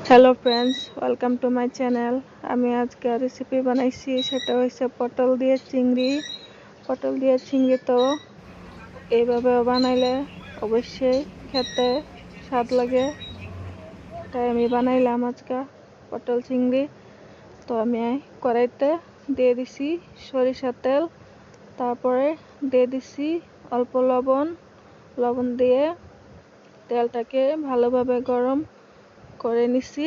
Hello friends, welcome to my channel. আমি আজকে recipe বানাইছি, সেটা হচ্ছে পটল দিয়ে চিংড়ি। পটল দিয়ে চিংড়ি তো এইভাবে বানাইলে অবশ্যই খেতে স্বাদ লাগে, তাই আমি বানাইলাম আজকে পটল চিংড়ি। তো আমি কড়াইতে দিয়ে দিছি সরিষার তেল, তারপরে দিয়ে দিছি অল্প লবণ দিয়ে তেলটাকে ভালোভাবে গরম করে নিছি,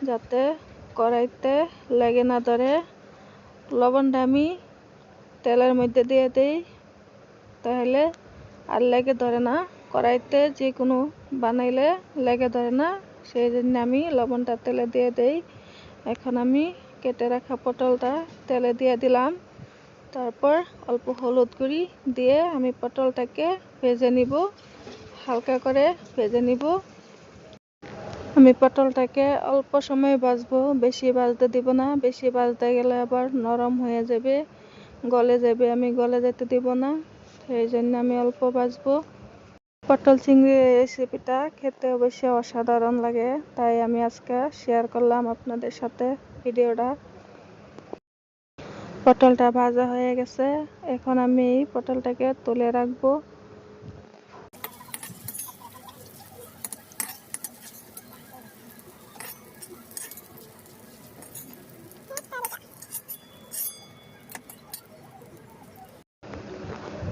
যাতে কড়াইতে লেগে না ধরে। লবণটা আমি তেলের মধ্যে দিয়ে দিই, তাহলে আর লেগে ধরে না। কড়াইতে যে কোনো বানাইলে লেগে ধরে না, সেই জন্য আমি লবণটা তেলে দিয়ে দিই। এখন আমি কেটে রাখা পটলটা তেলে দিয়ে দিলাম, তারপর অল্প হলুদ গুঁড়ি দিয়ে আমি পটলটাকে ভেজে নিব, হালকা করে ভেজে নিব। আমি পটলটাকে অল্প সময় ভাজবো, বেশি ভাজতে দিব না। বেশি ভাজতে গেলে আবার নরম হয়ে যাবে, গলে যাবে, আমি গলে যেতে দিব না। সেই জন্য আমি অল্প ভাজবো। পটল চিংড়ির রেসিপিটা খেতে অবশ্যই অসাধারণ লাগে, তাই আমি আজকে শেয়ার করলাম আপনাদের সাথে ভিডিওটা। পটলটা ভাজা হয়ে গেছে, এখন আমি এই পটলটাকে তুলে রাখবো।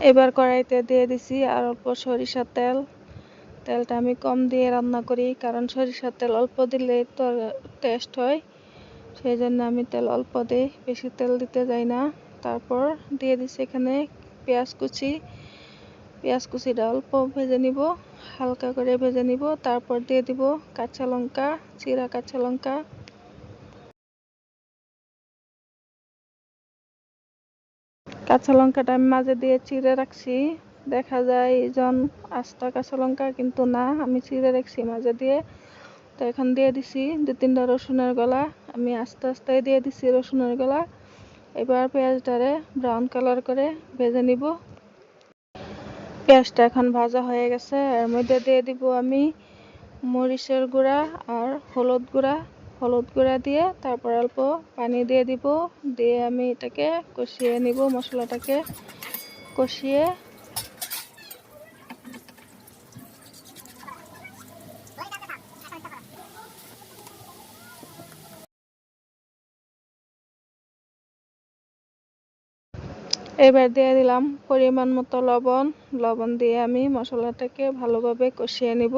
এবার কড়াইতে দিয়ে দিছি আর অল্প সরিষার তেল। তেলটা আমি কম দিয়ে রান্না করি, কারণ সরিষার তেল অল্প দিলে তো টেস্ট হয়, সেই জন্য আমি তেল অল্প দিই, বেশি তেল দিতে যাই না। তারপর দিয়ে দিছি এখানে পেঁয়াজ কুচিটা অল্প ভেজে নিব, হালকা করে ভেজে নিব। তারপর দিয়ে দিব কাঁচা লঙ্কা, চিরা কাঁচা লঙ্কা। কাঁচা লঙ্কাটা আমি মাঝে দিয়ে চিড়ে রাখছি, দেখা যায় এইজন আস্তা কাঁচা লঙ্কা, কিন্তু না, আমি চিড়ে রাখছি মাঝে দিয়ে। তো এখন দিয়ে দিছি 2-3টা রসুনের গলা, আমি আস্তে আস্তে দিয়ে দিছি রসুনের গলা। এবার পেঁয়াজটারে ব্রাউন কালার করে ভেজে নিব। পেঁয়াজটা এখন ভাজা হয়ে গেছে, এর মধ্যে দিয়ে দিব আমি মরিচের গুঁড়া আর হলুদ গুঁড়া দিয়ে তারপর অল্প পানি দিয়ে দিব। দিয়ে আমি এটাকে কষিয়ে নিব, মশলাটাকে কষিয়ে। এবার দিয়ে দিলাম পরিমাণ মতো লবণ দিয়ে আমি মশলাটাকে ভালোভাবে কষিয়ে নিব।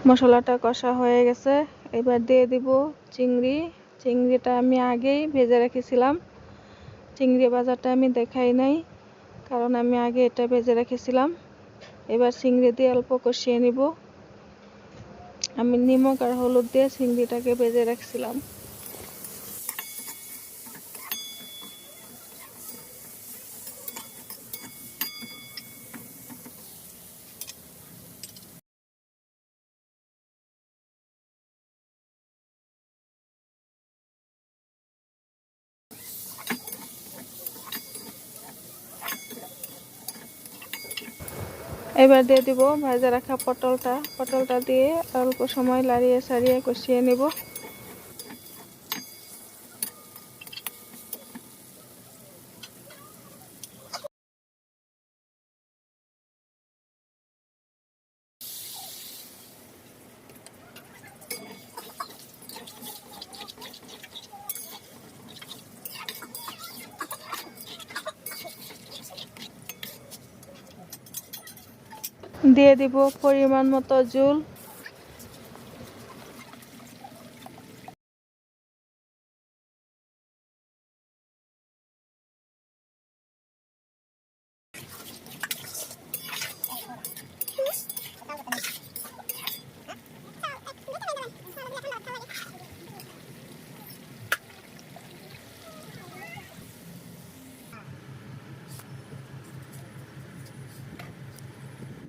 মশলাটা কষা হয়ে গেছে, এবার দিয়ে দিব চিংড়িটা আমি আগেই ভেজে রেখেছিলাম। চিংড়ি ভাজাটা আমি দেখাই নাই, কারণ আমি আগে এটা ভেজে রেখেছিলাম। এবার চিংড়ি দিয়ে অল্প কষিয়ে নিব। আমি নিমক আর হলুদ দিয়ে চিংড়িটাকে ভেজে রাখছিলাম। এবার দিয়ে দিব ভেজে রাখা পটলটা দিয়ে অল্প সময় লাড়িয়ে সারিয়ে কষিয়ে নিব। দিয়ে দিব পরিমাণ মতো ঝোল।